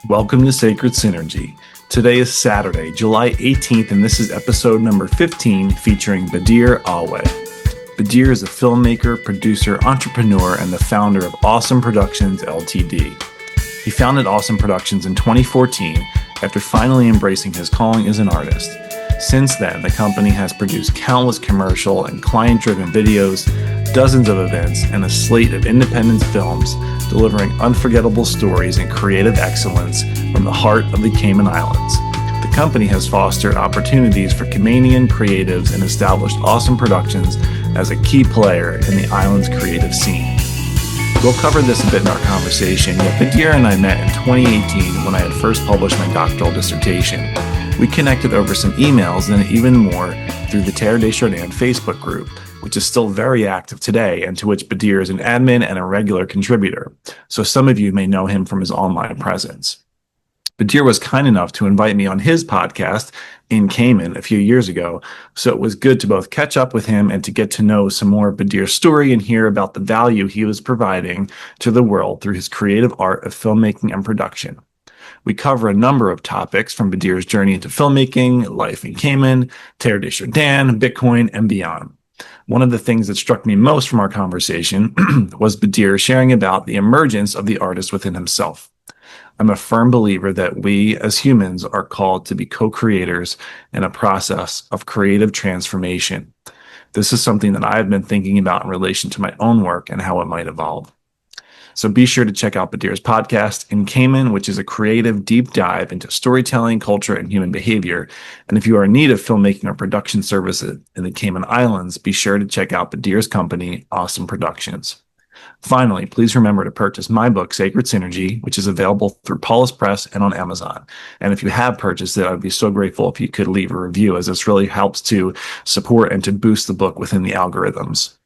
Welcome to Sacred Synergy. Today is Saturday, July 18th, and this is episode number 15 featuring Badir Awe. Badir is a filmmaker, producer, entrepreneur, and the founder of Awesome Productions Ltd. He founded Awesome Productions in 2014 after finally embracing his calling as an artist. Since then, the company has produced countless commercial and client-driven videos, dozens of events, and a slate of independent films, delivering unforgettable stories and creative excellence from the heart of the Cayman Islands. The company has fostered opportunities for Caymanian creatives and established Awesome Productions as a key player in the island's creative scene. We'll cover this a bit in our conversation, yet Badir and I met in 2018 when I had first published my doctoral dissertation. We connected over some emails and even more through the Teilhard de Chardin Facebook group, which is still very active today and to which Badir is an admin and a regular contributor, so some of you may know him from his online presence. Badir was kind enough to invite me on his podcast in Cayman a few years ago, so it was good to both catch up with him and to get to know some more of Badir's story and hear about the value he was providing to the world through his creative art of filmmaking and production. We cover a number of topics from Badir's journey into filmmaking, life in Cayman, Teilhard de Chardin, Bitcoin, and beyond. One of the things that struck me most from our conversation was Badir sharing about the emergence of the artist within himself. I'm a firm believer that we as humans are called to be co-creators in a process of creative transformation. This is something that I've been thinking about in relation to my own work and how it might evolve. So be sure to check out Badir's podcast in Cayman, which is a creative deep dive into storytelling, culture, and human behavior. And if you are in need of filmmaking or production services in the Cayman Islands, be sure to check out Badir's company, Awesome Productions. Finally, please remember to purchase my book, Sacred Synergy, which is available through Paulus Press and on Amazon. And if you have purchased it, I'd be so grateful if you could leave a review, as this really helps to support and to boost the book within the algorithms.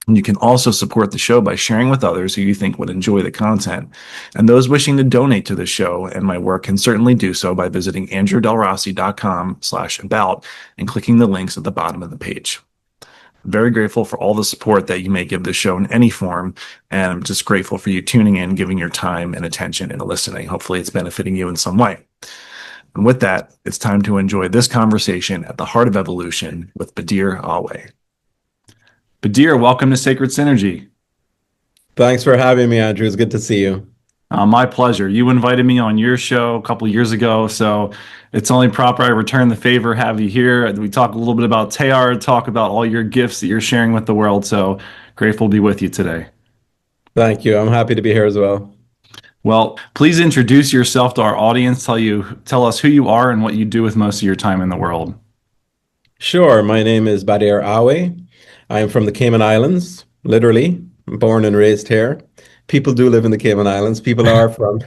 And you can also support the show by sharing with others who you think would enjoy the content. And those wishing to donate to the show and my work can certainly do so by visiting andrewdelrossi.com/about and clicking the links at the bottom of the page. I'm very grateful for all the support that you may give the show in any form. And I'm just grateful for you tuning in, giving your time and attention and listening. Hopefully it's benefiting you in some way. And with that, it's time to enjoy this conversation at the heart of evolution with Badir Awe. Badir, welcome to Sacred Synergy. Thanks for having me, Andrew. It's good to see you. My pleasure. You invited me on your show a couple of years ago, so it's only proper I return the favor, have you here. We talk a little bit about Teilhard, talk about all your gifts that you're sharing with the world, so grateful to be with you today. Thank you. I'm happy to be here as well. Well, please introduce yourself to our audience. Tell us who you are and what you do with most of your time in the world. Sure. My name is Badir Awe. I am from the Cayman Islands, literally born and raised here. People do live in the Cayman Islands. People are from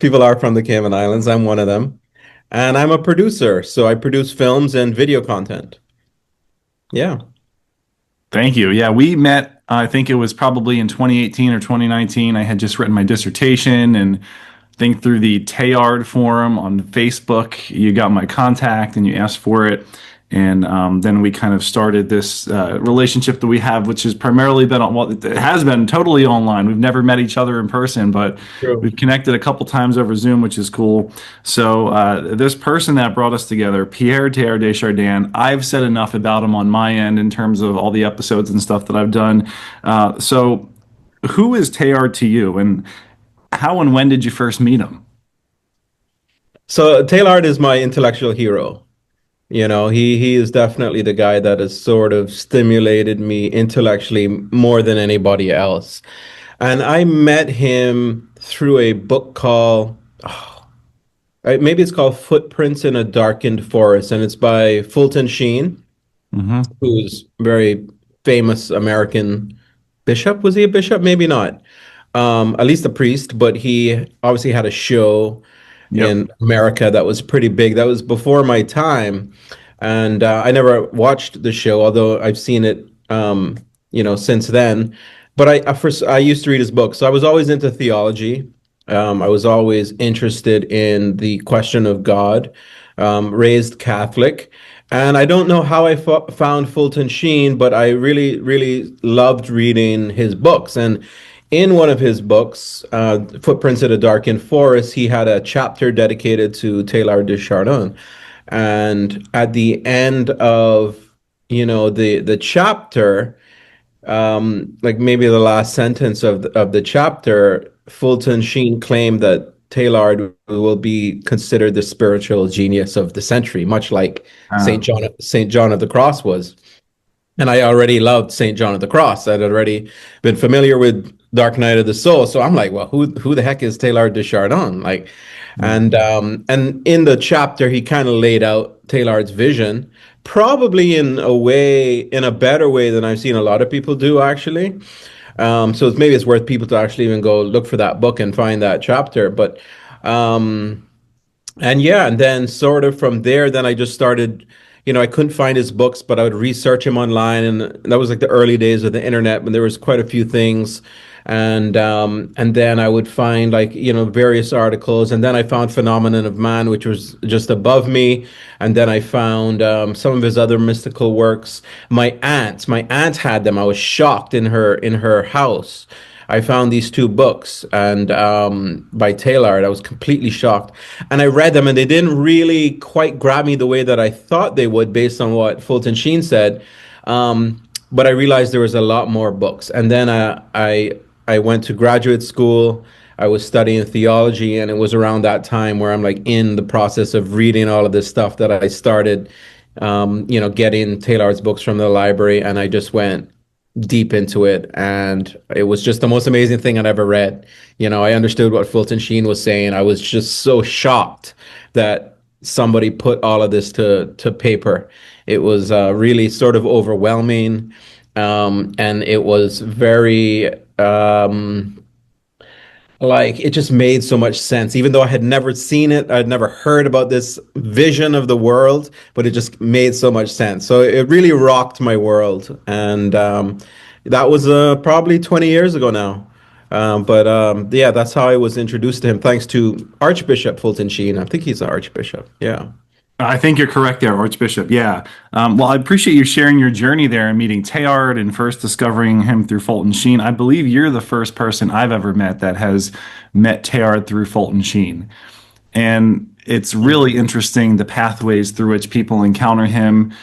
the Cayman Islands. I'm one of them. And I'm a producer, so I produce films and video content. Yeah. Thank you. Yeah, we met, I think it was probably in 2018 or 2019. I had just written my dissertation, and I think through the Teilhard forum on Facebook, you got my contact and you asked for it. And then we kind of started this relationship that we have, which has primarily been it has been totally online. We've never met each other in person, but we've connected a couple times over Zoom, which is cool. So this person that brought us together, Teilhard de Chardin, I've said enough about him on my end in terms of all the episodes and stuff that I've done. So who is Teilhard to you, and how and when did you first meet him? So Teilhard is my intellectual hero. You know, he is definitely the guy that has sort of stimulated me intellectually more than anybody else. And I met him through a book called, maybe it's called Footprints in a Darkened Forest, and it's by Fulton Sheen, who's a very famous American bishop. Was he a bishop? Maybe not. At least a priest, but he obviously had a show in America that was pretty big. That was before my time, and I never watched the show, although I've seen it since then. But I used to read his books, so I was always into theology. I was always interested in the question of God, raised Catholic, and I don't know how I found Fulton Sheen, but I really, really loved reading his books. And in one of his books, Footprints in a Darkened Forest, he had a chapter dedicated to Teilhard de Chardin. And at the end of, the chapter, like maybe the last sentence of the chapter, Fulton Sheen claimed that Teilhard will be considered the spiritual genius of the century, much like Uh, Saint John of the Cross was. And I already loved Saint John of the Cross. I'd already been familiar with Dark Knight of the Soul. So I'm like, well, who the heck is Teilhard de Chardin? Like, and in the chapter, he kind of laid out Teilhard's vision, probably in a way, in a better way than I've seen a lot of people do, actually. So maybe it's worth people to actually even go look for that book and find that chapter. But and yeah, and then sort of from there, then I just started, I couldn't find his books, but I would research him online, and that was like the early days of the internet when there was quite a few things. And then I would find like, various articles, and then I found Phenomenon of Man, which was just above me. And then I found some of his other mystical works. My aunt had them. I was shocked in her house. I found these two books and by Teilhard. I was completely shocked, and I read them, and they didn't really quite grab me the way that I thought they would, based on what Fulton Sheen said. But I realized there was a lot more books, and then I went to graduate school. I was studying theology, and it was around that time where I'm like in the process of reading all of this stuff that I started, getting Teilhard's books from the library, and I just went deep into it, and it was just the most amazing thing I'd ever read. I understood what Fulton Sheen was saying. I was just so shocked that somebody put all of this to paper. It was really sort of overwhelming, and it was very like it just made so much sense, even though I had never seen it. I'd never heard about this vision of the world, but it just made so much sense. So it really rocked my world. And that was probably 20 years ago now. But yeah, that's how I was introduced to him, thanks to Archbishop Fulton Sheen. I think he's an archbishop. Yeah. I think you're correct there, Archbishop. Yeah. Well, I appreciate you sharing your journey there and meeting Teilhard and first discovering him through Fulton Sheen. I believe you're the first person I've ever met that has met Teilhard through Fulton Sheen. And it's really interesting the pathways through which people encounter him.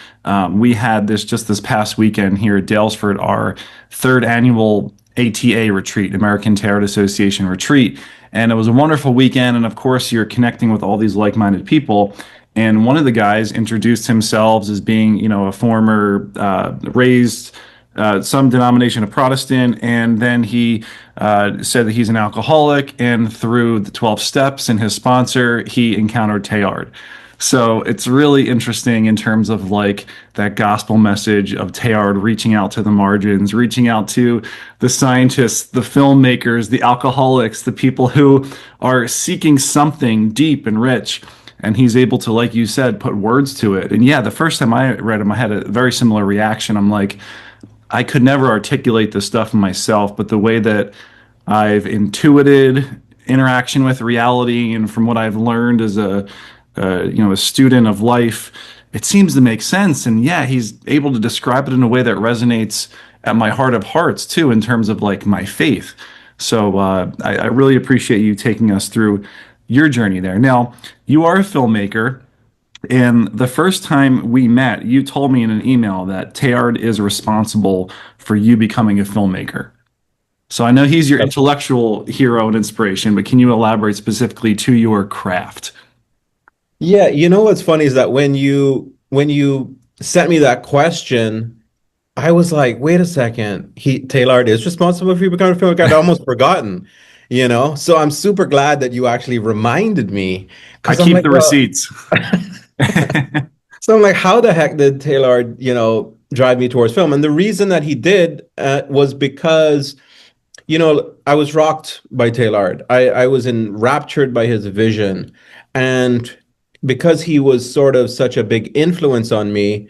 We had this past weekend here at Dalesford, our third annual ATA retreat, American Teilhard Association retreat. And it was a wonderful weekend. And of course, you're connecting with all these like minded people. And one of the guys introduced himself as being, a former raised some denomination of Protestant, and then he said that he's an alcoholic, and through the 12 steps and his sponsor, he encountered Teilhard. So it's really interesting in terms of like that gospel message of Teilhard reaching out to the margins, reaching out to the scientists, the filmmakers, the alcoholics, the people who are seeking something deep and rich. And he's able to, like you said, put words to it. And yeah, the first time I read him, I had a very similar reaction. I'm like, I could never articulate this stuff myself, but the way that I've intuited interaction with reality, and from what I've learned as a student of life, it seems to make sense. And yeah, he's able to describe it in a way that resonates at my heart of hearts too, in terms of like my faith. So I really appreciate you taking us through your journey there. Now, you are a filmmaker, and the first time we met, you told me in an email that Teilhard is responsible for you becoming a filmmaker. So I know he's your intellectual hero and inspiration, but can you elaborate specifically to your craft? Yeah, what's funny is that when you sent me that question, I was like, wait a second, Teilhard is responsible for you becoming a filmmaker. I'd almost forgotten, So I'm super glad that you actually reminded me, I because I'm keep like, the well, receipts. so I'm like, how the heck did Teilhard, drive me towards film? And the reason that he did was because, I was rocked by Teilhard. I was enraptured by his vision. And because he was sort of such a big influence on me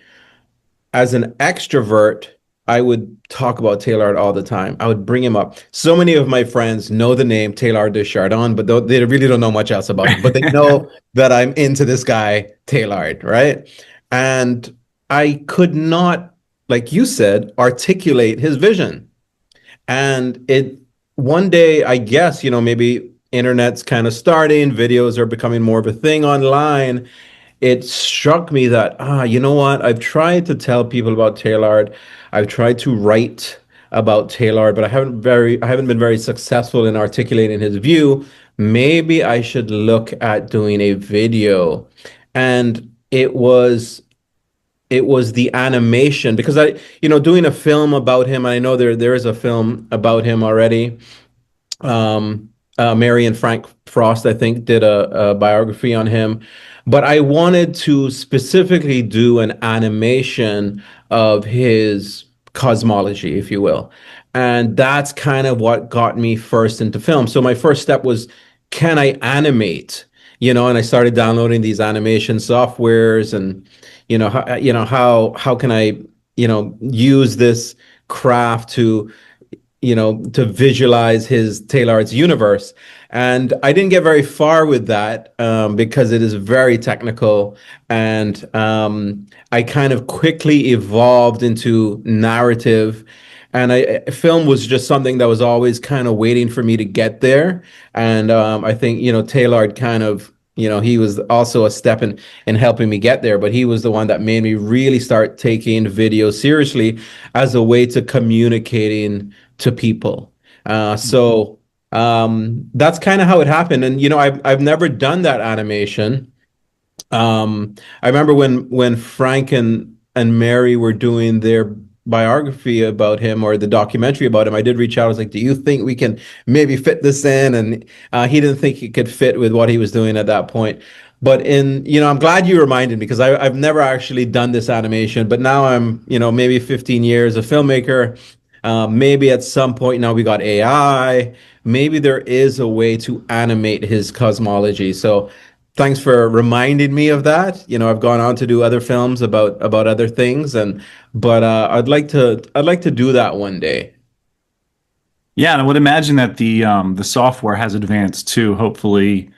as an extrovert, I would talk about Teilhard all the time. I would bring him up. So many of my friends know the name Teilhard de Chardin, but they really don't know much else about him. But they know that I'm into this guy, Teilhard, right? And I could not, like you said, articulate his vision. And one day, I guess, maybe internet's kind of starting, videos are becoming more of a thing online. It struck me that, you know what? I've tried to tell people about Teilhard. I've tried to write about Teilhard, but I haven't been very successful in articulating his view. Maybe I should look at doing a video. And it was the animation because doing a film about him. I know there is a film about him already. Mary and Frank Frost, I think, did a biography on him. But I wanted to specifically do an animation of his cosmology, if you will. And that's kind of what got me first into film. So my first step was, can I animate? And I started downloading these animation softwares and, how can I, use this craft to visualize his Teilhard's universe. And I didn't get very far with that because it is very technical. And I kind of quickly evolved into narrative. And film was just something that was always kind of waiting for me to get there. And I think, Teilhard kind of, he was also a step in helping me get there, but he was the one that made me really start taking video seriously as a way to communicating to people. That's kind of how it happened. And I've never done that animation. I remember when Frank and Mary were doing their biography about him or the documentary about him, I did reach out. I was like, "Do you think we can maybe fit this in?" And he didn't think it could fit with what he was doing at that point. But I'm glad you reminded me because I've never actually done this animation. But now I'm, maybe 15 years a filmmaker. Maybe at some point now we got AI. Maybe there is a way to animate his cosmology. So thanks for reminding me of that. I've gone on to do other films about other things, but I'd like to do that one day. Yeah, and I would imagine that the software has advanced too, hopefully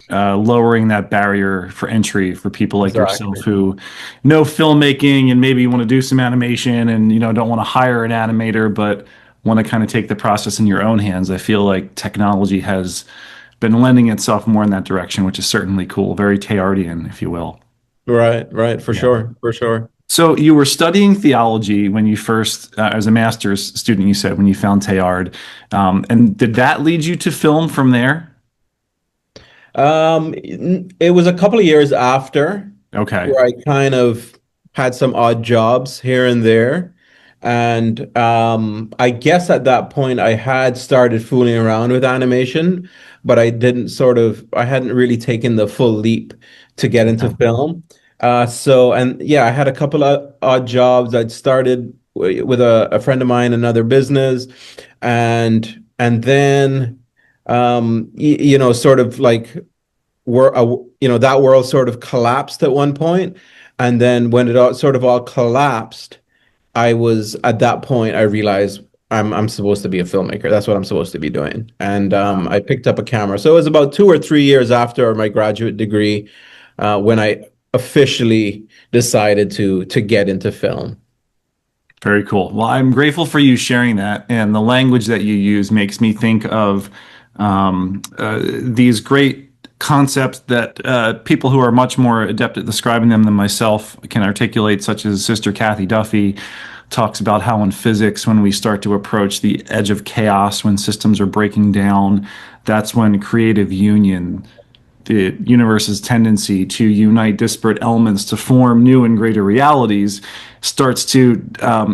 lowering that barrier for entry for people like yourself Exactly. who know filmmaking and maybe want to do some animation and don't want to hire an animator, but want to kind of take the process in your own hands. I feel like technology has been lending itself more in that direction, which is certainly cool. Very Teilhardian, if you will. Right, right, for Yeah. sure, for sure. So you were studying theology when you first, as a master's student, you said, when you found Teilhard. And did that lead you to film from there? It was a couple of years after Okay. where I kind of had some odd jobs here and there. And I guess at that point I had started fooling around with animation, but I hadn't really taken the full leap to get into Okay. film. And yeah, I had a couple of odd jobs. I'd started with a friend of mine, another business, and then sort of like that world sort of collapsed at one point, and then when it all collapsed, I was at that point I realized I'm supposed to be a filmmaker. That's what I'm supposed to be doing, and I picked up a camera. So it was about 2 or 3 years after my graduate degree when I officially decided to get into film. Very cool. Well, I'm grateful for you sharing that. And the language that you use makes me think of these great concepts that people who are much more adept at describing them than myself can articulate, such as Sister Kathy Duffy talks about how in physics, when we start to approach the edge of chaos, when systems are breaking down, that's when creative union, the universe's tendency to unite disparate elements to form new and greater realities, starts to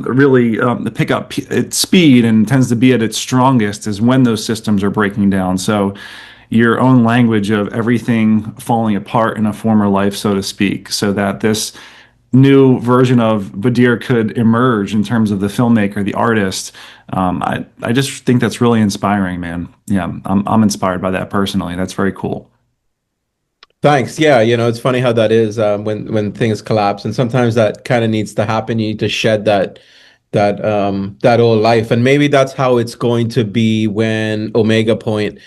really pick up its speed and tends to be at its strongest is when those systems are breaking down. So your own language of everything falling apart in a former life, so to speak, so that this new version of Badir could emerge in terms of the filmmaker, the artist. I just think that's really inspiring, man. Yeah, I'm inspired by that personally. That's very cool. Thanks. Yeah, it's funny how that is when things collapse, and sometimes that kind of needs to happen. You need to shed that old life, and maybe that's how it's going to be when Omega Point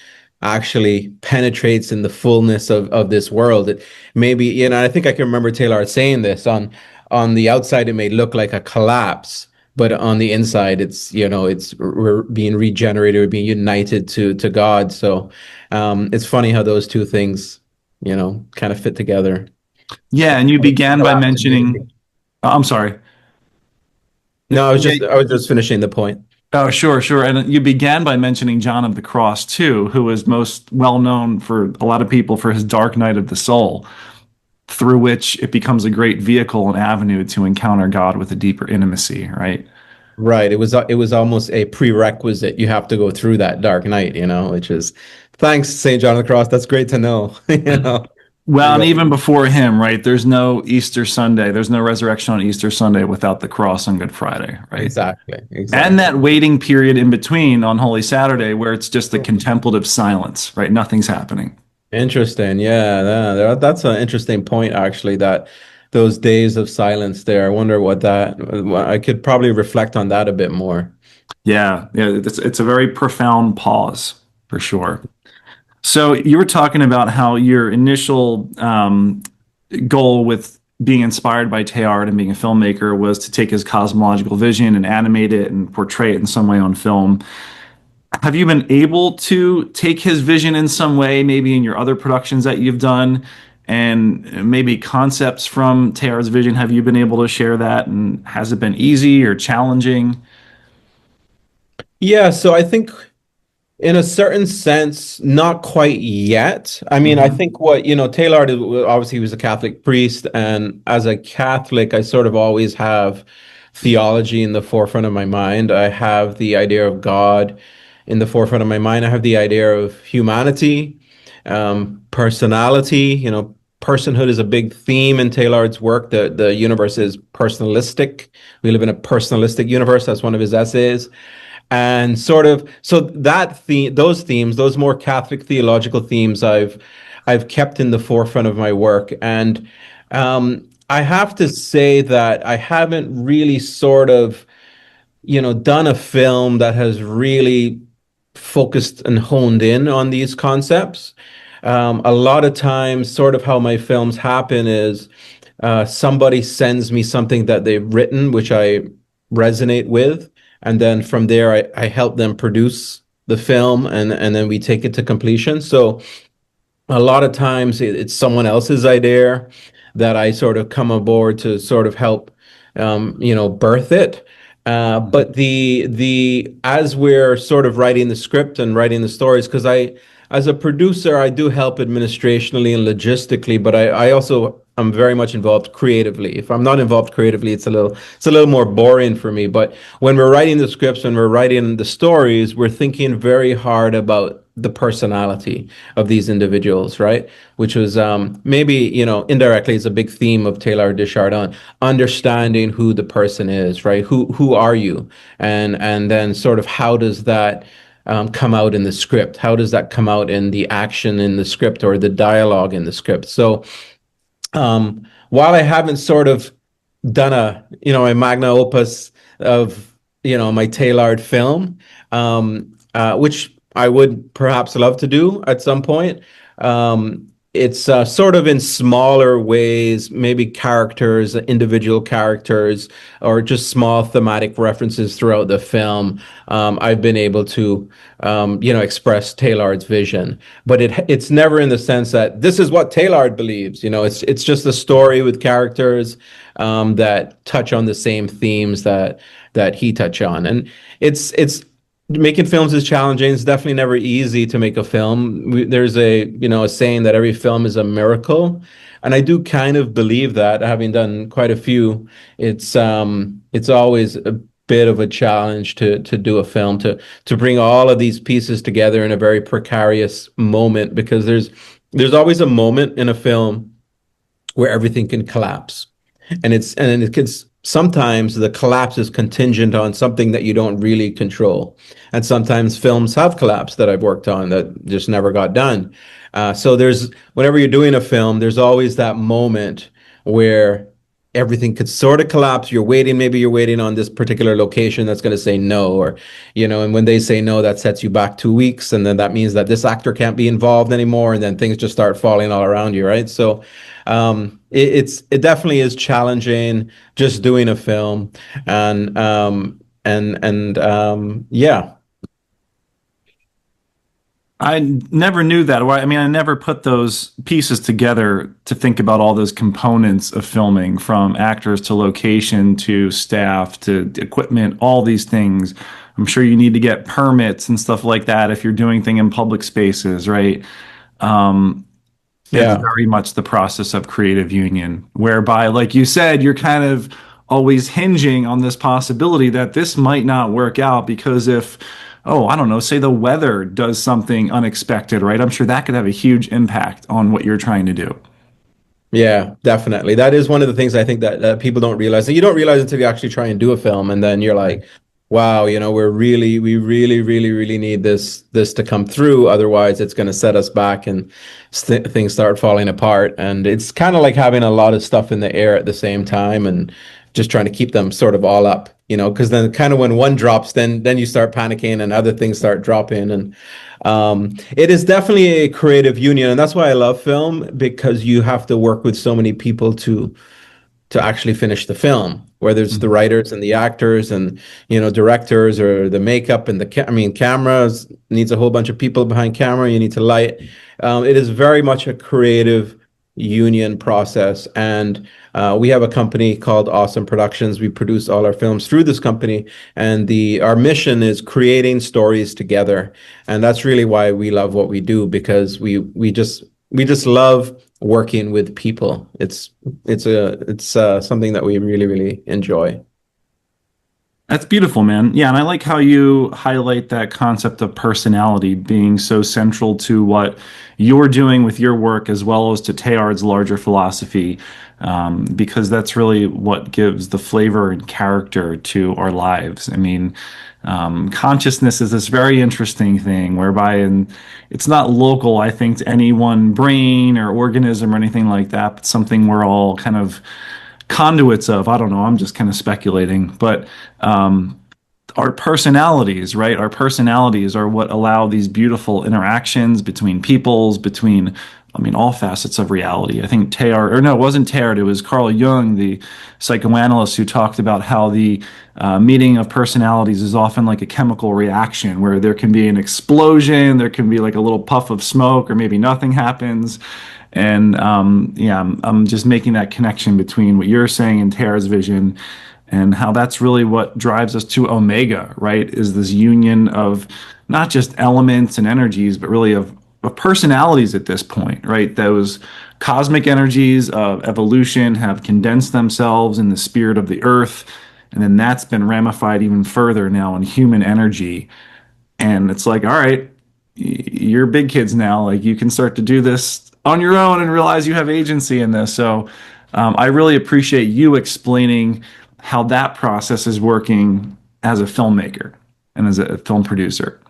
actually penetrates in the fullness of this world. Maybe, I think I can remember Taylor saying this on the outside, it may look like a collapse, but on the inside, it's, it's being regenerated or being united to God. So it's funny how those two things, kind of fit together. Yeah, and you began by mentioning. I'm sorry. No, Yeah. I was just finishing the point. Oh, sure, sure. And you began by mentioning John of the Cross too, who is most well known for a lot of people for his Dark Night of the Soul, through which it becomes a great vehicle and avenue to encounter God with a deeper intimacy, right? Right. It was almost a prerequisite. You have to go through that dark night, which is thanks, St. John of the Cross. That's great to know. Well, and Yeah, even before him, right? There's no Easter Sunday. There's no resurrection on Easter Sunday without the cross on Good Friday, right? exactly. And Exactly. that waiting period in between on Holy Saturday where it's just the contemplative silence, right? Nothing's happening. Interesting. Yeah, that's an interesting point, actually, that those days of silence there. I wonder what that, I could probably reflect on that a bit more. Yeah, yeah, it's a very profound pause for sure. So you were talking about how your initial goal with being inspired by Teilhard and being a filmmaker was to take his cosmological vision and animate it and portray it in some way on film. Have you been able to take his vision in some way, maybe in your other productions that you've done, and maybe concepts from Teilhard's vision? Have you been able to share that, and has it been easy or challenging? Yeah, so I think in a certain sense, not quite yet. I mean, I Hmm. think Taylor obviously he was a Catholic priest, and as a Catholic, I sort of always have theology in the forefront of my mind. I have the idea of God in the forefront of my mind. I have the idea of humanity, personality. Personhood is a big theme in Taylor's work. The universe is personalistic. We live in a personalistic universe. That's one of his essays, and sort of so that theme, those themes, those more Catholic theological themes, I've kept in the forefront of my work. And I have to say that I haven't really sort of done a film that has really focused and honed in on these concepts. A lot of times, sort of how my films happen is somebody sends me something that they've written, which I resonate with. And then from there, I help them produce the film, and then we take it to completion. So a lot of times it's someone else's idea that I sort of come aboard to sort of help, birth it. But the as we're sort of writing the script and writing the stories, because as a producer, I do help administrationally and logistically, but I also I'm very much involved creatively. If I'm not involved creatively, it's a little more boring for me. But when we're writing the scripts, when we're writing the stories, we're thinking very hard about the personality of these individuals, right? Which was maybe, indirectly is a big theme of Teilhard de Chardin, understanding who the person is, right? Who are you? And then sort of how does that come out in the script? How does that come out in the action in the script or the dialogue in the script? So while I haven't sort of done a magna opus of, my Teilhard film, which I would perhaps love to do at some point. It's sort of in smaller ways, maybe characters, individual characters, or just small thematic references throughout the film. I've been able to, express Teilhard's vision, but it's never in the sense that this is what Teilhard believes. It's just a story with characters that touch on the same themes that he touch on, and it's making films is challenging. It's definitely never easy to make a film. There's a saying that every film is a miracle, and I do kind of believe that, having done quite a few. It's always a bit of a challenge to do a film, to bring all of these pieces together in a very precarious moment, because there's always a moment in a film where everything can collapse, and it can sometimes the collapse is contingent on something that you don't really control, and sometimes films have collapsed that I've worked on that just never got done. So there's whenever you're doing a film, there's always that moment where everything could sort of collapse. Maybe you're waiting on this particular location that's going to say no, or and when they say no, that sets you back 2 weeks, and then that means that this actor can't be involved anymore, and then things just start falling all around you, right? So It definitely is challenging just doing a film, and yeah. I never knew that. Or I mean, I never put those pieces together to think about all those components of filming, from actors to location to staff to equipment, all these things. I'm sure you need to get permits and stuff like that if you're doing thing in public spaces, right? Um, it's Yeah. very much the process of creative union, whereby, like you said, you're kind of always hinging on this possibility that this might not work out because if, oh, I don't know, say the weather does something unexpected, right? I'm sure that could have a huge impact on what you're trying to do. Yeah, definitely. That is one of the things I think that people don't realize. And you don't realize until you actually try and do a film, and then you're like, wow, we really need this to come through. Otherwise, it's going to set us back, and things start falling apart. And it's kind of like having a lot of stuff in the air at the same time, and just trying to keep them sort of all up, because then kind of when one drops, then you start panicking, and other things start dropping, and it is definitely a creative union, and that's why I love film, because you have to work with so many people to actually finish the film, whether it's the writers and the actors and directors, or the makeup and I mean, cameras needs a whole bunch of people behind camera. You need to light. It is very much a creative union process, and we have a company called Awesome Productions. We produce all our films through this company, and the our mission is creating stories together, and that's really why we love what we do, because we just love working with people. It's something that we really enjoy. That's beautiful, man. Yeah, and I like how you highlight that concept of personality being so central to what you're doing with your work, as well as to Teilhard's larger philosophy, because that's really what gives the flavor and character to our lives. I mean, consciousness is this very interesting thing whereby it's not local, I think, to any one brain or organism or anything like that, but something we're all kind of conduits of. I don't know. I'm just kind of speculating, but our personalities, right? Our personalities are what allow these beautiful interactions between peoples, between, I mean, all facets of reality. I think Teilhard, or no, it wasn't Teilhard, it was Carl Jung, the psychoanalyst, who talked about how the meeting of personalities is often like a chemical reaction where there can be an explosion, there can be like a little puff of smoke, or maybe nothing happens. And yeah, I'm just making that connection between what you're saying and Tara's vision, and how that's really what drives us to Omega, right? Is this union of not just elements and energies, but really of personalities at this point, right? Those cosmic energies of evolution have condensed themselves in the spirit of the earth. And then that's been ramified even further now in human energy. And it's like, all right, you're big kids now. Like, you can start to do this on your own and realize you have agency in this. So I really appreciate you explaining how that process is working as a filmmaker and as a film producer.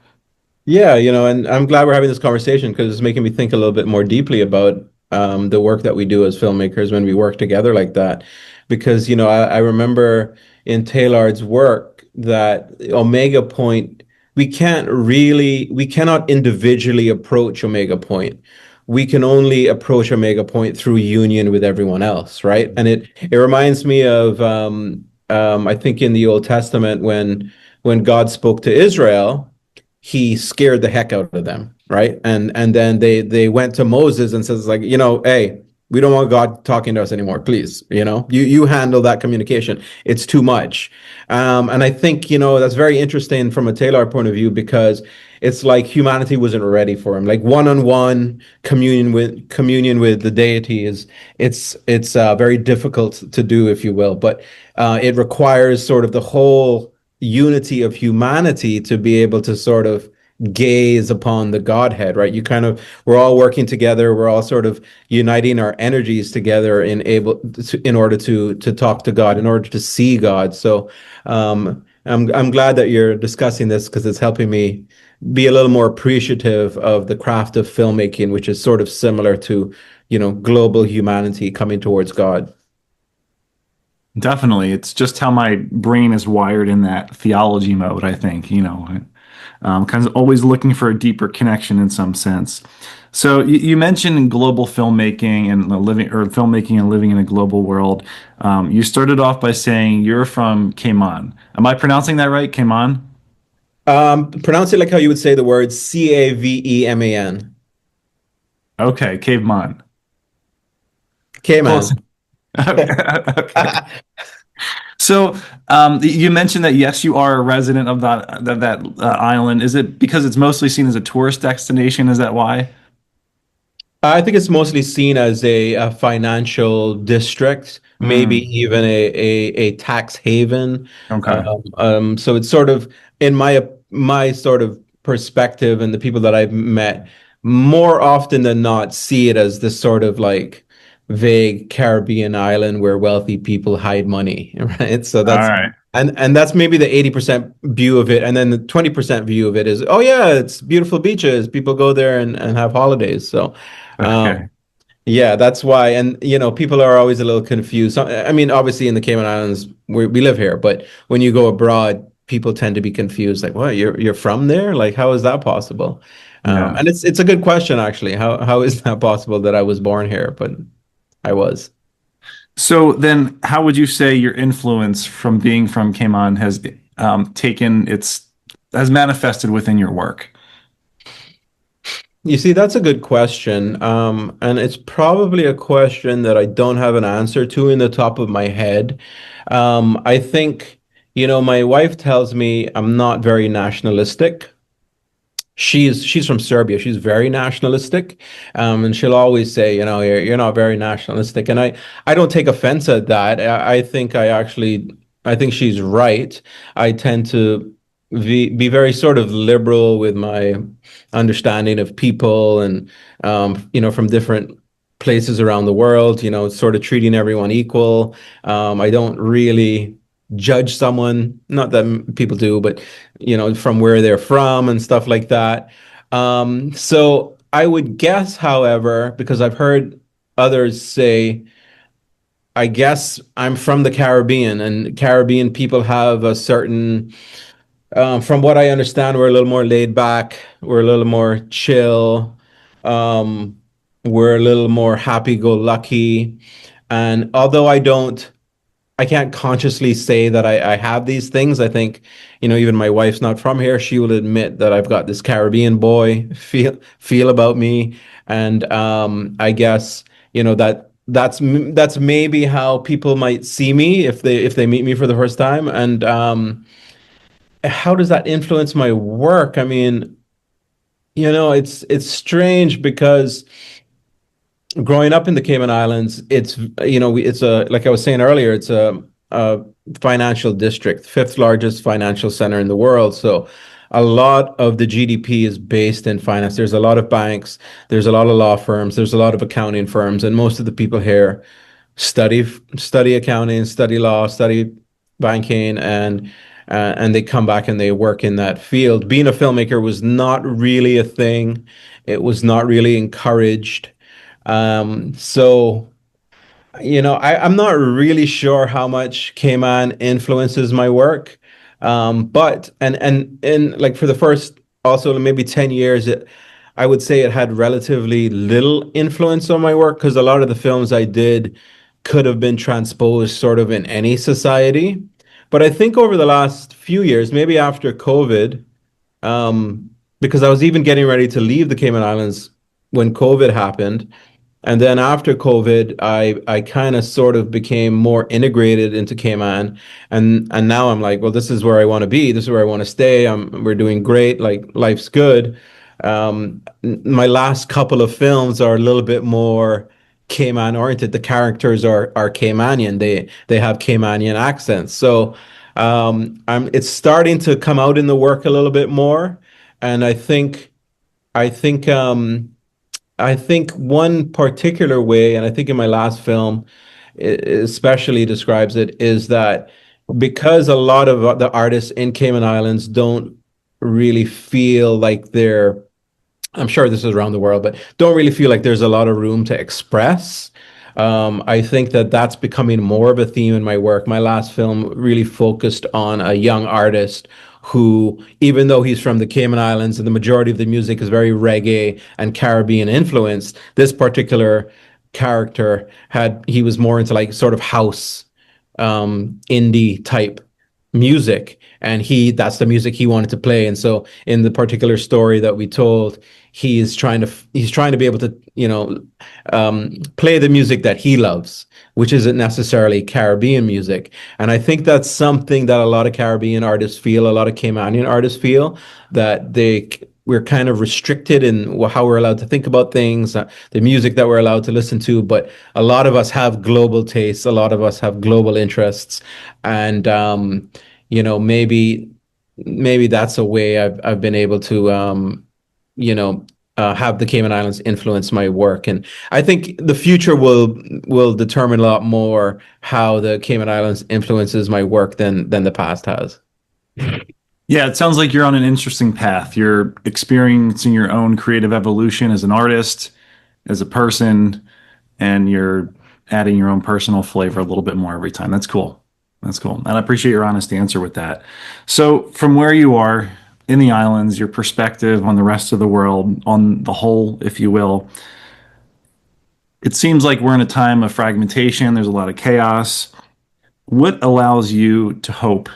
Yeah, and I'm glad we're having this conversation, because it's making me think a little bit more deeply about the work that we do as filmmakers when we work together like that. Because, I remember in Teilhard's work that Omega Point, we cannot individually approach Omega Point. We can only approach Omega Point through union with everyone else, right? And it reminds me of I think in the Old Testament, when God spoke to Israel, he scared the heck out of them, right? And then they went to Moses and says, like, hey, we don't want God talking to us anymore, please. You handle that communication. It's too much. And I think, that's very interesting from a Teilhard point of view, because it's like humanity wasn't ready for him. Like one-on-one communion with the deity it's very difficult to do, if you will. But it requires sort of the whole unity of humanity to be able to sort of gaze upon the Godhead, right? We're all working together. We're all sort of uniting our energies together in order to talk to God, in order to see God. So I'm glad that you're discussing this, because it's helping me be a little more appreciative of the craft of filmmaking, which is sort of similar to, global humanity coming towards God. Definitely. It's just how my brain is wired in that theology mode, I think. kind of always looking for a deeper connection in some sense. So you mentioned global filmmaking and living or filmmaking and living in a global world. You started off by saying you're from Cayman. Am I pronouncing that right? Cayman? Pronounce it like how you would say the word Caveman. Okay, caveman. Close. Cayman. Okay. Okay. So you mentioned that yes, you are a resident of that island. Is it because it's mostly seen as a tourist destination? Is that why? I think it's mostly seen as a financial district, maybe Mm, even a tax haven. okay. So it's sort of in my sort of perspective and the people that I've met, more often than not, see it as this sort of like vague Caribbean island where wealthy people hide money, right? So All that's right. and that's maybe the 80% view of it, and then the 20% view of it is, oh yeah, it's beautiful beaches. People go there and have holidays. So. Um, Okay. yeah, that's why. And, people are always a little confused. I mean, obviously in the Cayman Islands, we live here, but when you go abroad, people tend to be confused. Like, what, you're from there? Like, how is that possible? Yeah. And it's a good question, actually. How is that possible that I was born here? But I was. So then, how would you say your influence from being from Cayman has taken its has manifested within your work? You see, that's a good question. And it's probably a question that I don't have an answer to in the top of my head. I think, my wife tells me I'm not very nationalistic. She's from Serbia. She's very nationalistic, and she'll always say, you're not very nationalistic, and I don't take offense at that. I think she's right. I tend to be very sort of liberal with my understanding of people, and from different places around the world. Sort of treating everyone equal. I don't really judge someone, not that people do, but from where they're from and stuff like that. So I would guess, however, because I've heard others say, I guess I'm from the Caribbean, and Caribbean people have a certain, from what I understand, we're a little more laid back, we're a little more chill, we're a little more happy-go-lucky. And although I can't consciously say that I have these things. I think, even my wife's not from here. She will admit that I've got this Caribbean boy feel about me, and I guess that's maybe how people might see me if they meet me for the first time. And how does that influence my work? I mean, it's strange because growing up in the Cayman Islands, it's a like I was saying earlier, it's a financial district, fifth largest financial center in the world. So a lot of the GDP is based in finance. There's a lot of banks, there's a lot of law firms, there's a lot of accounting firms, and most of the people here study accounting, study law, study banking, and they come back and they work in that field. Being a filmmaker was not really a thing. It was not really encouraged. So, I'm not really sure how much Cayman influences my work. But and like for the first also maybe 10 years, I would say it had relatively little influence on my work because a lot of the films I did could have been transposed sort of in any society. But I think over the last few years, maybe after COVID, because I was even getting ready to leave the Cayman Islands when COVID happened. And then after COVID, I kind of sort of became more integrated into Cayman, and now I'm like, well, this is where I want to be. This is where I want to stay. We're doing great. Like life's good. My last couple of films are a little bit more Cayman oriented. The characters are Caymanian. They have Caymanian accents. So it's starting to come out in the work a little bit more, and I think. I think one particular way, and I think in my last film especially describes it, is that because a lot of the artists in Cayman Islands don't really feel like I'm sure this is around the world, but don't really feel like there's a lot of room to express. I think that that's becoming more of a theme in my work. My last film really focused on a young artist who, even though he's from the Cayman Islands and the majority of the music is very reggae and Caribbean influenced, this particular character he was more into like sort of house, indie type music, and that's the music he wanted to play. And so in the particular story that we told, he's trying to be able to, play the music that he loves, which isn't necessarily Caribbean music. And I think that's something that a lot of Caribbean artists feel, a lot of Caymanian artists feel, that we're kind of restricted in how we're allowed to think about things, the music that we're allowed to listen to. But a lot of us have global tastes, a lot of us have global interests, and maybe that's a way I've been able to have the Cayman Islands influence my work. And I think the future will determine a lot more how the Cayman Islands influences my work than the past has. Yeah, it sounds like you're on an interesting path. You're experiencing your own creative evolution as an artist, as a person, and you're adding your own personal flavor a little bit more every time. That's cool. That's cool. And I appreciate your honest answer with that. So, from where you are in the islands, your perspective on the rest of the world, on the whole, if you will, it seems like we're in a time of fragmentation. There's a lot of chaos. What allows you to hope,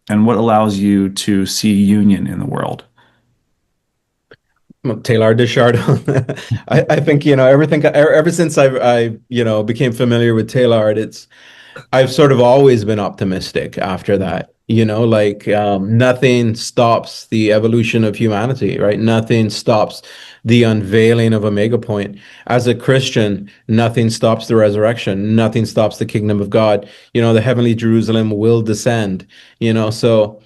and what allows you to see union in the world? Teilhard de Chardin. I think, everything ever since I became familiar with Teilhard, I've sort of always been optimistic after that. Nothing stops the evolution of humanity, right? Nothing stops the unveiling of Omega Point. As a Christian, nothing stops the resurrection. Nothing stops the kingdom of God. The heavenly Jerusalem will descend. So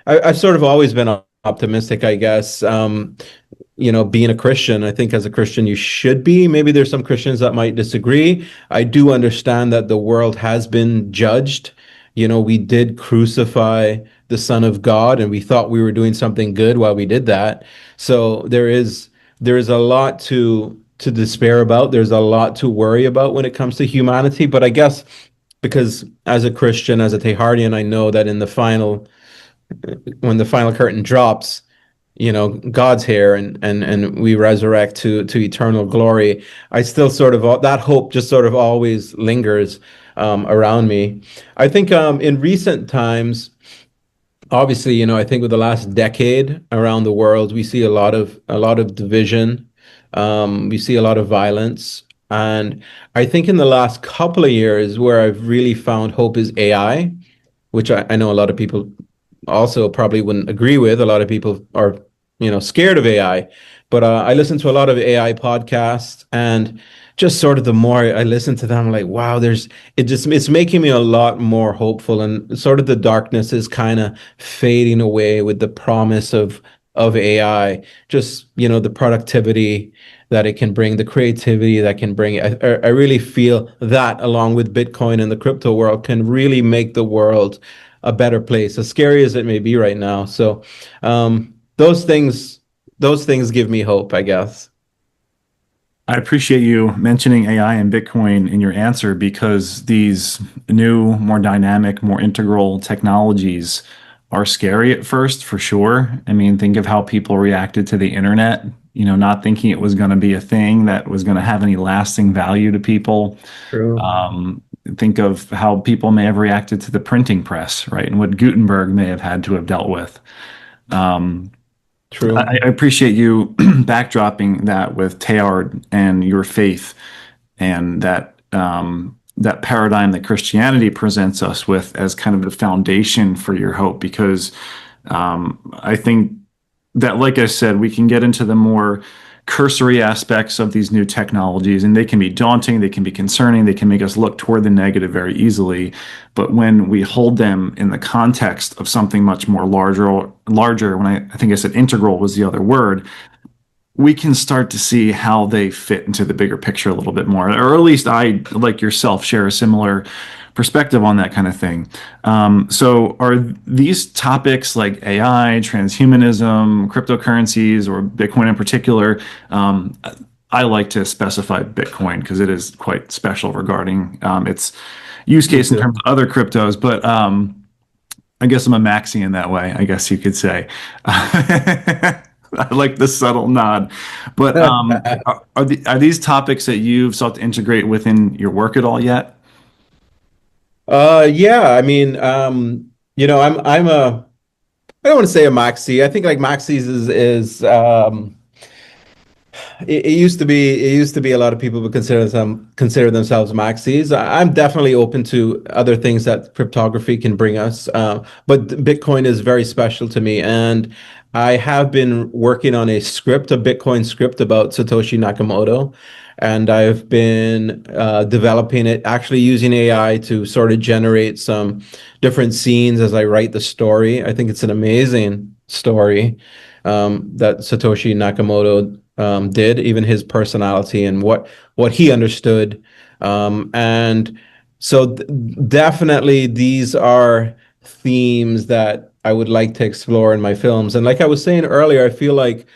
I've sort of always been optimistic, I guess. Being a Christian, I think as a Christian, you should be. Maybe there's some Christians that might disagree. I do understand that the world has been judged. We did crucify the Son of God, and we thought we were doing something good while we did that. So there is a lot to despair about. There's a lot to worry about when it comes to humanity. But I guess because as a Christian, as a Teilhardian, I know that when the final curtain drops, God's here and we resurrect to eternal glory. I still sort of, that hope just sort of always lingers around me. I think in recent times, obviously, I think with the last decade around the world, we see a lot of division. We see a lot of violence. And I think in the last couple of years, where I've really found hope is AI, which I know a lot of people also probably wouldn't agree with. A lot of people are, scared of AI. But I listen to a lot of AI podcasts, and just sort of the more I listen to them, I'm like, wow, it's making me a lot more hopeful, and sort of the darkness is kind of fading away with the promise of AI. Just, the productivity that it can bring, the creativity that can bring. I really feel that, along with Bitcoin and the crypto world, can really make the world a better place, as scary as it may be right now. So those things give me hope, I guess. I appreciate you mentioning AI and Bitcoin in your answer, because these new, more dynamic, more integral technologies are scary at first, for sure. I mean, think of how people reacted to the internet, not thinking it was going to be a thing that was going to have any lasting value to people. True. Think of how people may have reacted to the printing press, right? And what Gutenberg may have had to have dealt with. True. I appreciate you backdropping that with Teilhard and your faith, and that paradigm that Christianity presents us with as kind of the foundation for your hope. Because I think that, like I said, we can get into the more cursory aspects of these new technologies, and they can be daunting, they can be concerning, they can make us look toward the negative very easily. But when we hold them in the context of something much more larger, when I think I said integral was the other word, we can start to see how they fit into the bigger picture a little bit more. Or at least I, like yourself, share a similar perspective on that kind of thing. So are these topics like AI, transhumanism, cryptocurrencies, or Bitcoin in particular? I like to specify Bitcoin because it is quite special regarding its use case in terms of other cryptos. But I guess I'm a maxi in that way, I guess you could say. I like the subtle nod. But are these topics that you've sought to integrate within your work at all yet? Yeah, I mean, I don't want to say a maxi. I think like maxis is it used to be a lot of people would consider themselves maxis. I'm definitely open to other things that cryptography can bring us, but Bitcoin is very special to me, and I have been working on a Bitcoin script about Satoshi Nakamoto, and I've been developing it, actually using AI to sort of generate some different scenes as I write the story. I think it's an amazing story that Satoshi Nakamoto did, even his personality and what he understood. And so definitely these are themes that I would like to explore in my films. And like I was saying earlier, I feel like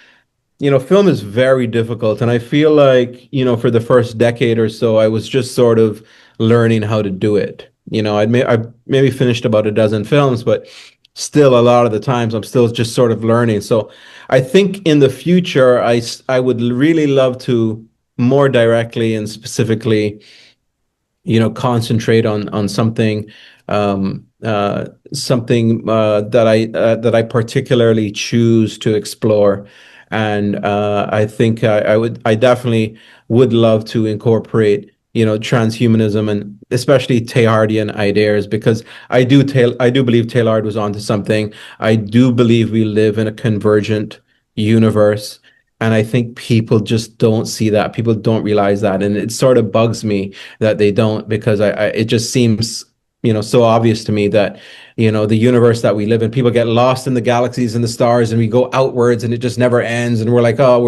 film is very difficult. And I feel like, for the first decade or so, I was just sort of learning how to do it. I maybe finished about a dozen films, but still a lot of the times I'm still just sort of learning. So I think in the future, I would really love to more directly and specifically, concentrate on something that I particularly choose to explore. And I think I definitely would love to incorporate, transhumanism and especially Teilhardian ideas, because I do believe Teilhard was onto something. I do believe we live in a convergent universe. And I think people just don't see that. People don't realize that. And it sort of bugs me that they don't, because it just seems, so obvious to me that, the universe that we live in, people get lost in the galaxies and the stars, and we go outwards and it just never ends. And we're like, oh,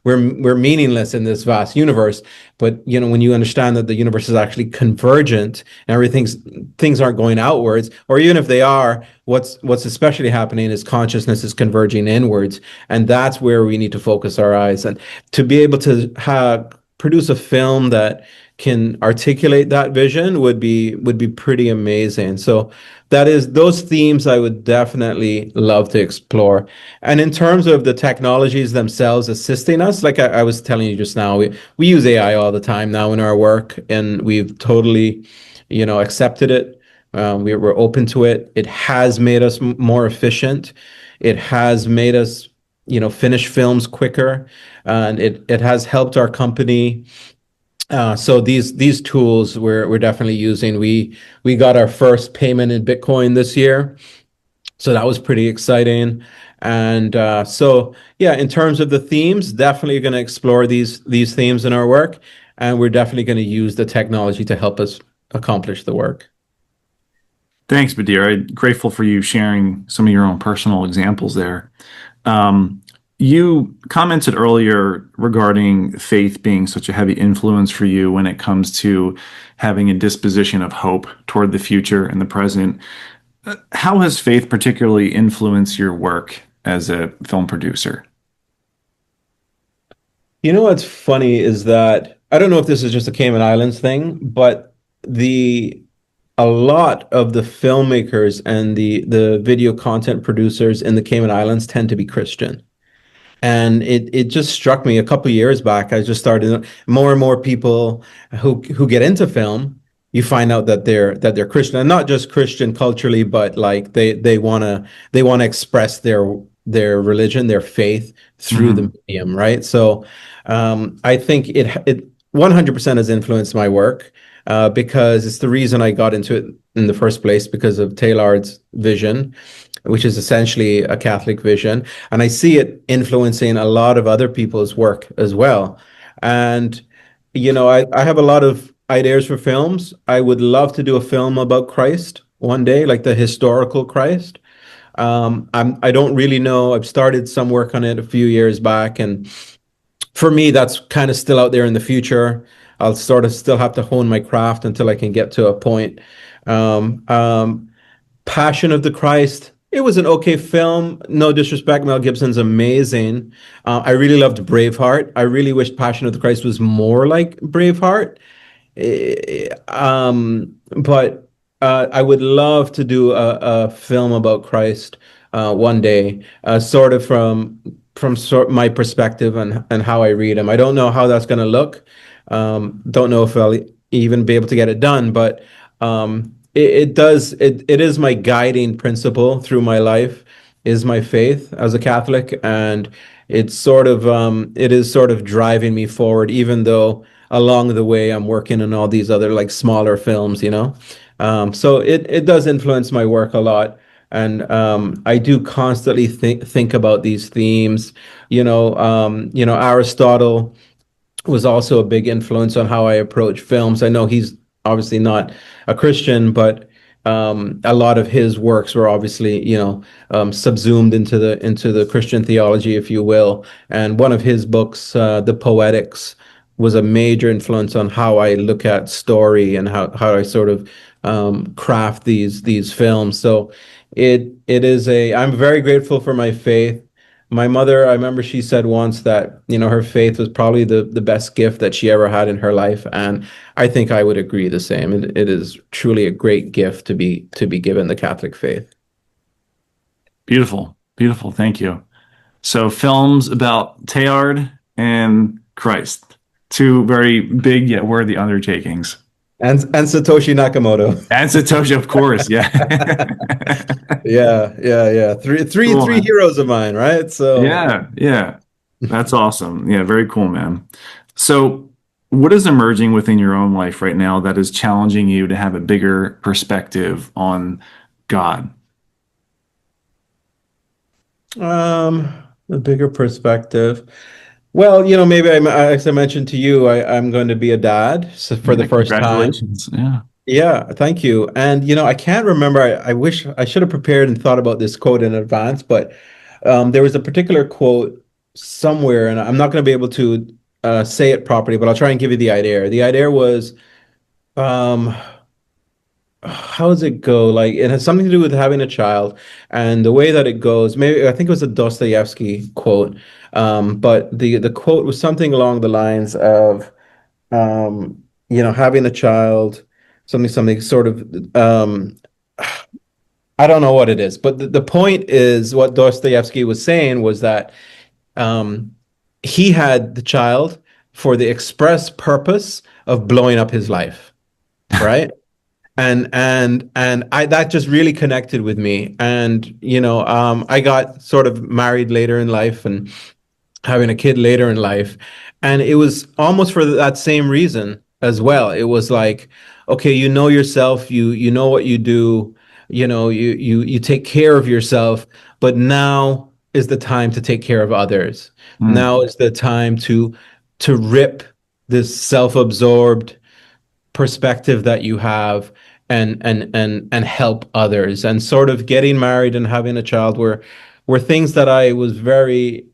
we're meaningless in this vast universe. But, when you understand that the universe is actually convergent and things aren't going outwards, or even if they are, what's especially happening is consciousness is converging inwards. And that's where we need to focus our eyes. And to be able to produce a film that can articulate that vision would be pretty amazing. So those themes I would definitely love to explore. And in terms of the technologies themselves assisting us, like I was telling you just now, we use AI all the time now in our work, and we've totally, accepted it. We're open to it. It has made us more efficient. It has made us, finish films quicker, and it has helped our company. So these tools we're definitely using. We got our first payment in Bitcoin this year, so that was pretty exciting. And so yeah, in terms of the themes, definitely going to explore these themes in our work, and we're definitely going to use the technology to help us accomplish the work. Thanks, Badir. I'm grateful for you sharing some of your own personal examples there. Um, you commented earlier regarding faith being such a heavy influence for you when it comes to having a disposition of hope toward the future and the present. How has faith particularly influenced your work as a film producer? What's funny is that I don't know if this is just a Cayman Islands thing, but the a lot of the filmmakers and the video content producers in the Cayman Islands tend to be Christian. And it just struck me a couple of years back. I just started more and more people who get into film. You find out that they're Christian, and not just Christian culturally, but like they want to express their religion, their faith through the Mhm. medium, right? So I think it 100% has influenced my work, because it's the reason I got into it in the first place, because of Teilhard's vision, which is essentially a Catholic vision. And I see it influencing a lot of other people's work as well. And, I have a lot of ideas for films. I would love to do a film about Christ one day, like the historical Christ. I don't really know. I've started some work on it a few years back, and for me, that's kind of still out there in the future. I'll sort of still have to hone my craft until I can get to a point. Um, um, Passion of the Christ. It was an okay film. No disrespect, Mel Gibson's amazing. I really loved Braveheart. I really wish Passion of the Christ was more like Braveheart. But I would love to do a film about Christ one day, sort of from sort my perspective and how I read him. I don't know how that's going to look. Don't know if I'll even be able to get it done, but it is my guiding principle through my life is my faith as a Catholic, and it is sort of driving me forward, even though along the way I'm working on all these other like smaller films, you know. So it does influence my work a lot. And I do constantly think about these themes. Aristotle was also a big influence on how I approach films. I know he's obviously not a Christian, but a lot of his works were obviously, subsumed into the Christian theology, if you will. And one of his books, The Poetics, was a major influence on how I look at story and how I sort of craft these films. So I'm very grateful for my faith. My mother, I remember she said once that, her faith was probably the best gift that she ever had in her life. And I think I would agree the same. It is truly a great gift to be given the Catholic faith. Beautiful, beautiful. Thank you. So films about Teilhard and Christ, two very big yet worthy undertakings. And Satoshi Nakamoto. And Satoshi, of course, yeah. Yeah. Cool, Three man. heroes of mine, right? So Yeah. That's awesome. Yeah, very cool, man. So, what is emerging within your own life right now that is challenging you to have a bigger perspective on God? a bigger perspective. Well, maybe as I mentioned to you, I'm going to be a dad for the Yeah, first time. congratulations. Yeah. Yeah, thank you. And I can't remember. I wish I should have prepared and thought about this quote in advance, but there was a particular quote somewhere, and I'm not going to be able to say it properly, but I'll try and give you the idea. The idea was, um, how does it go? Like it has something to do with having a child, and the way that it goes. Maybe I think it was a Dostoevsky quote, but the quote was something along the lines of having a child, something sort of, I don't know what it is, but the point is what Dostoevsky was saying was that um, he had the child for the express purpose of blowing up his life, right? And I that just really connected with me. And I got sort of married later in life and having a kid later in life. And it was almost for that same reason as well. It was like, okay, you know yourself, you know what you do, you take care of yourself, but now is the time to take care of others. Mm, Now is the time to rip this self-absorbed perspective that you have and help others. And sort of getting married and having a child were things that I was very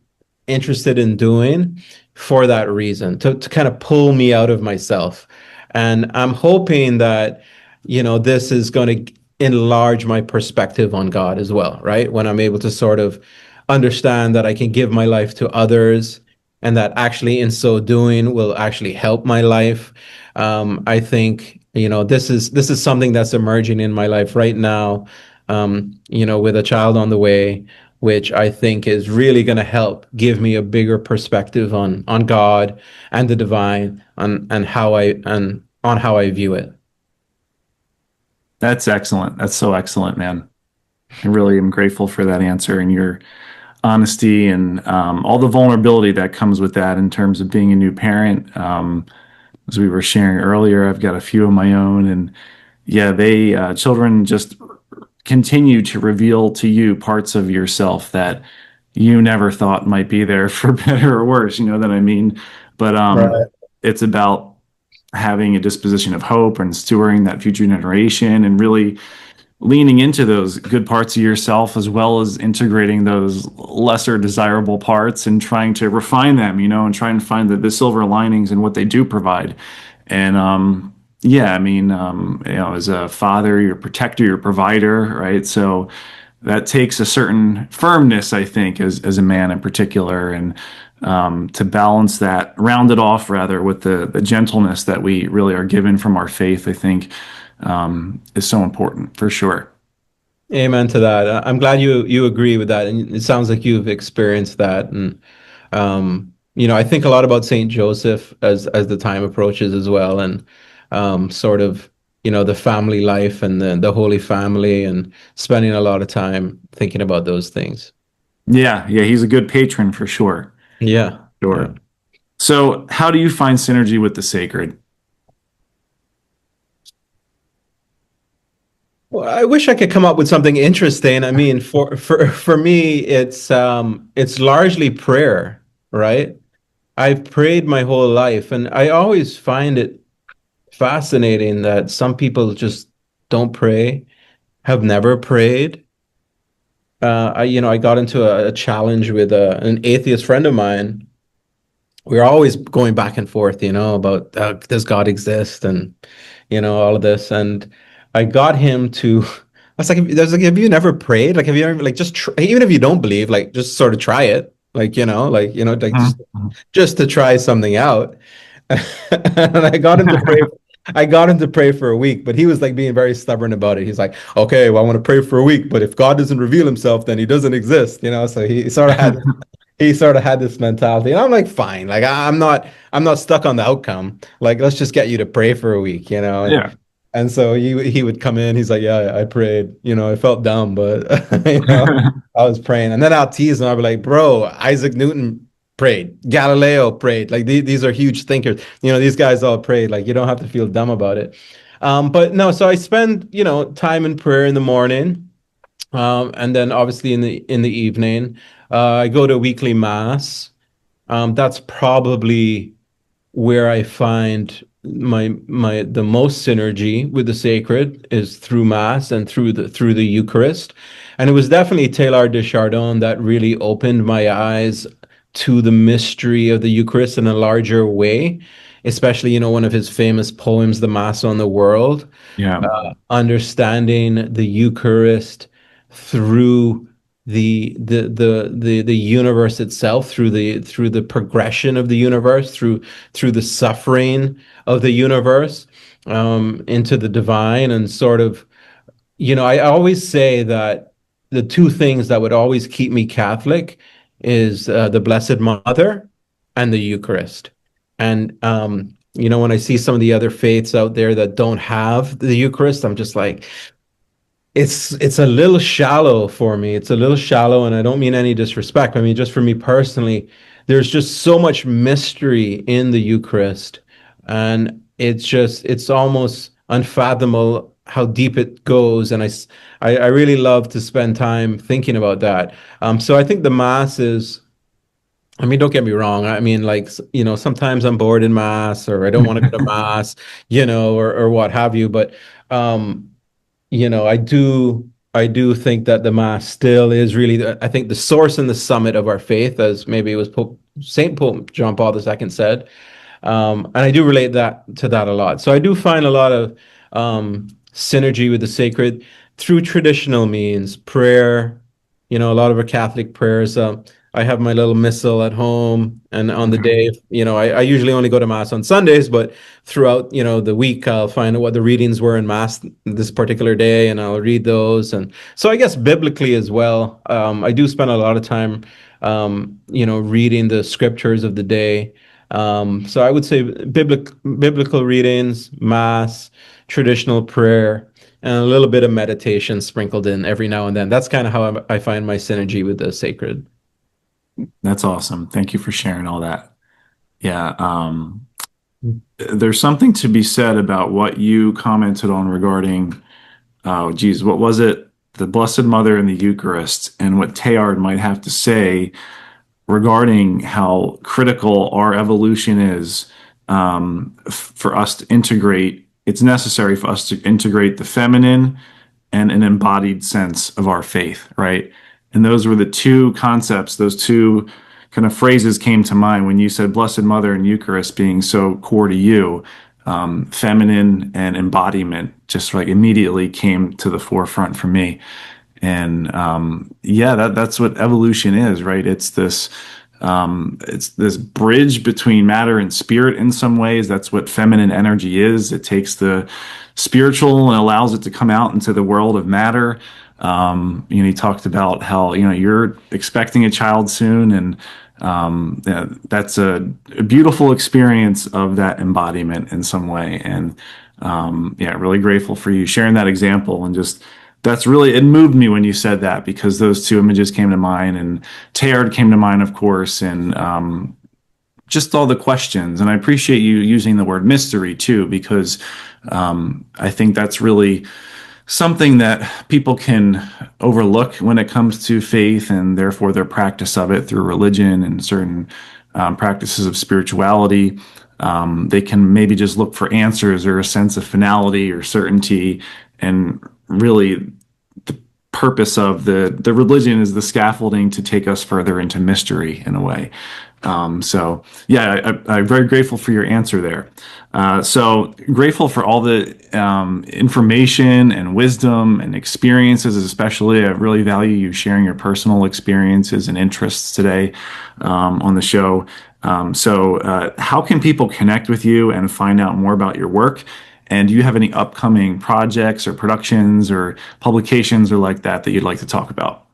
interested in doing for that reason, to kind of pull me out of myself. And I'm hoping that, this is going to enlarge my perspective on God as well, right? When I'm able to sort of understand that I can give my life to others and that actually in so doing will actually help my life. I think, this is something that's emerging in my life right now, with a child on the way, which I think is really going to help give me a bigger perspective on God and the divine and how I view it. that's excellent. That's so excellent, man. I really am grateful for that answer and your honesty and all the vulnerability that comes with that in terms of being a new parent. As we were sharing earlier, I've got a few of my own, and yeah, they children just continue to reveal to you parts of yourself that you never thought might be there for better or worse. You know what I mean? But Right. it's about having a disposition of hope and stewarding that future generation and really leaning into those good parts of yourself as well as integrating those lesser desirable parts and trying to refine them, and trying to find the silver linings in what they do provide. And yeah, I mean, as a father, your protector, your provider, right? So that takes a certain firmness, I think, as a man in particular, and to balance that, round it off rather with the gentleness that we really are given from our faith. I think is so important for sure. Amen to that. I'm glad you agree with that, and it sounds like you've experienced that. And I think a lot about Saint Joseph as the time approaches as well, and sort of the family life and the Holy Family, and spending a lot of time thinking about those things. Yeah, yeah, he's a good patron for sure. Yeah, yeah. Sure. So, how do you find synergy with the sacred? Well, I wish I could come up with something interesting. I mean, for me, it's largely prayer, right? I've prayed my whole life, and I always find it fascinating that some people just don't pray, have never prayed. I got into a challenge with an atheist friend of mine. We were always going back and forth, about does God exist, and all of this. And I got him to. I was like, have you never prayed? Like, have you ever just even if you don't believe, like, just sort of try it, like Mhm. just to try something out. And I got him to pray. I got him to pray for a week, but he was like being very stubborn about it. He's like, okay, well, I want to pray for a week, but if God doesn't reveal himself, then he doesn't exist, So he sort of had this mentality. And I'm like, fine, like I'm not stuck on the outcome. Like, let's just get you to pray for a week, And Yeah. so he would come in, he's like, yeah, I prayed, I felt dumb, but you know, I was praying. And then I'll tease him, I'll be like, bro, Isaac Newton prayed, Galileo prayed. Like these are huge thinkers. These guys all prayed. Like, you don't have to feel dumb about it. But no, so I spend, time in prayer in the morning. And then obviously in the evening, I go to weekly mass. That's probably where I find my the most synergy with the sacred is through mass and through the Eucharist. And it was definitely Teilhard de Chardin that really opened my eyes to the mystery of the Eucharist in a larger way, especially, one of his famous poems, The Mass on the World, Yeah. understanding the Eucharist through the universe itself, through the progression of the universe, through the suffering of the universe, into the divine. And sort of, I always say that the two things that would always keep me Catholic is the Blessed Mother and the Eucharist. And when I see some of the other faiths out there that don't have the Eucharist, I'm just like, it's a little shallow for me. It's a little shallow, and I don't mean any disrespect. I mean, just for me personally, there's just so much mystery in the Eucharist, and it's almost unfathomable how deep it goes. And I really love to spend time thinking about that. So I think the Mass is. I mean, don't get me wrong. I mean, like, sometimes I'm bored in Mass, or I don't want to go to Mass, or what have you. But I do think that the Mass still is really, I think, the source and the summit of our faith, as maybe it was Saint Pope John Paul II said. And I do relate that to that a lot. So I do find a lot of synergy with the sacred through traditional means, prayer, a lot of our Catholic prayers. I have my little missal at home, and on the Okay. day, I usually only go to Mass on Sundays, but throughout, the week, I'll find out what the readings were in Mass this particular day, and I'll read those. And so I guess biblically as well, I do spend a lot of time, reading the scriptures of the day. So I would say biblical readings, Mass, traditional prayer, and a little bit of meditation sprinkled in every now and then. That's kind of how I find my synergy with the sacred. That's awesome. Thank you for sharing all that. Yeah. There's something to be said about what you commented on regarding, oh, geez, what was it? The Blessed Mother and the Eucharist, and what Teilhard might have to say regarding how critical our evolution is, for us to integrate. It's necessary for us to integrate the feminine and an embodied sense of our faith, right? And those were the two concepts, those two kind of phrases came to mind when you said Blessed Mother and Eucharist being so core to you. Feminine and embodiment just like immediately came to the forefront for me. And yeah, that's what evolution is, right? It's this It's this bridge between matter and spirit in some ways. That's what feminine energy is. It takes the spiritual and allows it to come out into the world of matter. He talked about how, you're expecting a child soon, and that's a beautiful experience of that embodiment in some way. And really grateful for you sharing that example. And just that's really, it moved me when you said that, because those two images came to mind, and Teilhard came to mind, of course, and just all the questions. And I appreciate you using the word mystery too, because I think that's really something that people can overlook when it comes to faith, and therefore their practice of it through religion and certain practices of spirituality. They can maybe just look for answers or a sense of finality or certainty, and really the purpose of the religion is the scaffolding to take us further into mystery in a way. I'm very grateful for your answer there. So grateful for all the information and wisdom and experiences, especially. I really value you sharing your personal experiences and interests today on the show. How can people connect with you and find out more about your work? And do you have any upcoming projects or productions or publications or like that you'd like to talk about?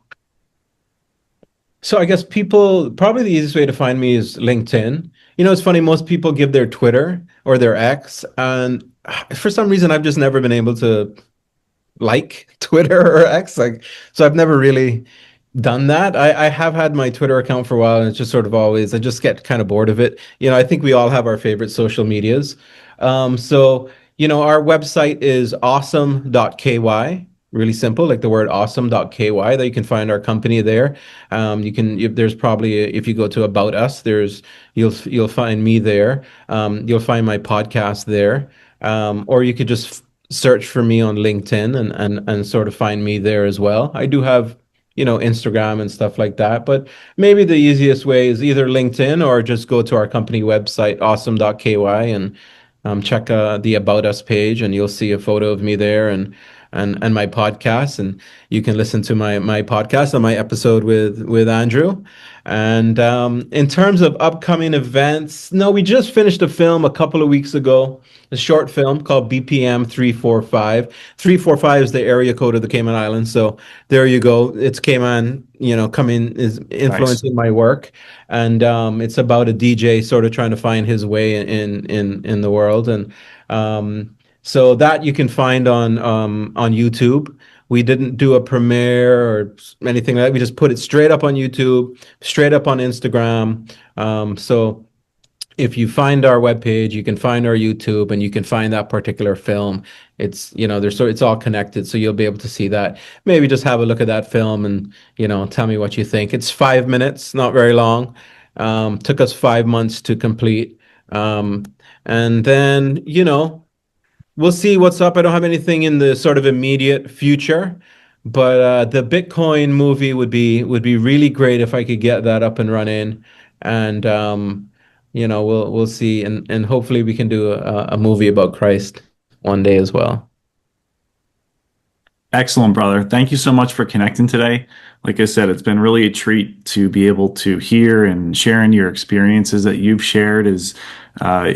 So I guess probably the easiest way to find me is LinkedIn. It's funny, most people give their Twitter or their X, and for some reason I've just never been able to like Twitter or X. So I've never really done that. I have had my Twitter account for a while, and it's just sort of always, I just get kind of bored of it. I think we all have our favorite social medias. Our website is awesome.ky. Really simple, like the word awesome.ky, that you can find our company there. There's probably, if you go to About Us, you'll find me there. You'll find my podcast there. Or you could just search for me on LinkedIn and sort of find me there as well. I do have, Instagram and stuff like that, but maybe the easiest way is either LinkedIn or just go to our company website, awesome.ky, and check the About Us page, and you'll see a photo of me there, and my podcast, and you can listen to my podcast and my episode with Andrew. And in terms of upcoming events, no, we just finished a film a couple of weeks ago, a short film called BPM 345. 345 is the area code of the Cayman Islands, so there you go. It's Cayman, is influencing my work, and it's about a DJ sort of trying to find his way in the world, and so that you can find on YouTube. We didn't do a premiere or anything like that. We just put it straight up on YouTube, straight up on Instagram. So if you find our webpage, you can find our YouTube, and you can find that particular film. It's, it's all connected, so you'll be able to see that. Maybe just have a look at that film and, tell me what you think. It's 5 minutes, not very long. Took us 5 months to complete. And then, we'll see what's up. I don't have anything in the sort of immediate future, but the Bitcoin movie would be really great if I could get that up and running. And we'll see, and hopefully we can do a movie about Christ one day as well. Excellent, brother. Thank you so much for connecting today. Like I said, it's been really a treat to be able to hear and sharing your experiences that you've shared as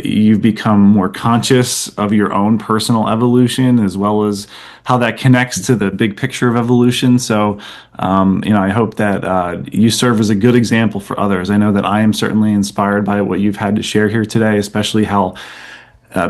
you've become more conscious of your own personal evolution, as well as how that connects to the big picture of evolution. So, I hope that you serve as a good example for others. I know that I am certainly inspired by what you've had to share here today, especially how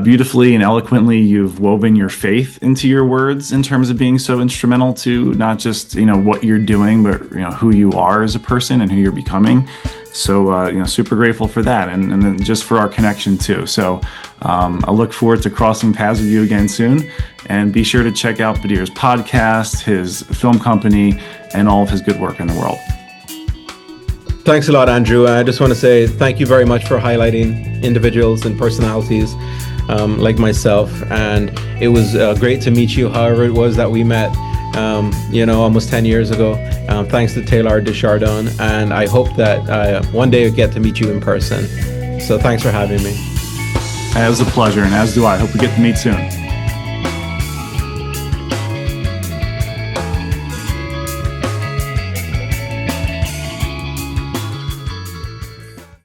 beautifully and eloquently you've woven your faith into your words in terms of being so instrumental to not just what you're doing, but who you are as a person and who you're becoming. So super grateful for that, and then just for our connection too. So I look forward to crossing paths with you again soon, and be sure to check out Badir's podcast, his film company, and all of his good work in the world. Thanks a lot, Andrew. I just want to say thank you very much for highlighting individuals and personalities like myself. And it was great to meet you, however it was that we met, almost 10 years ago. Thanks to Teilhard de Chardin. And I hope that one day I get to meet you in person. So thanks for having me. It was a pleasure, and as do I. Hope we get to meet soon.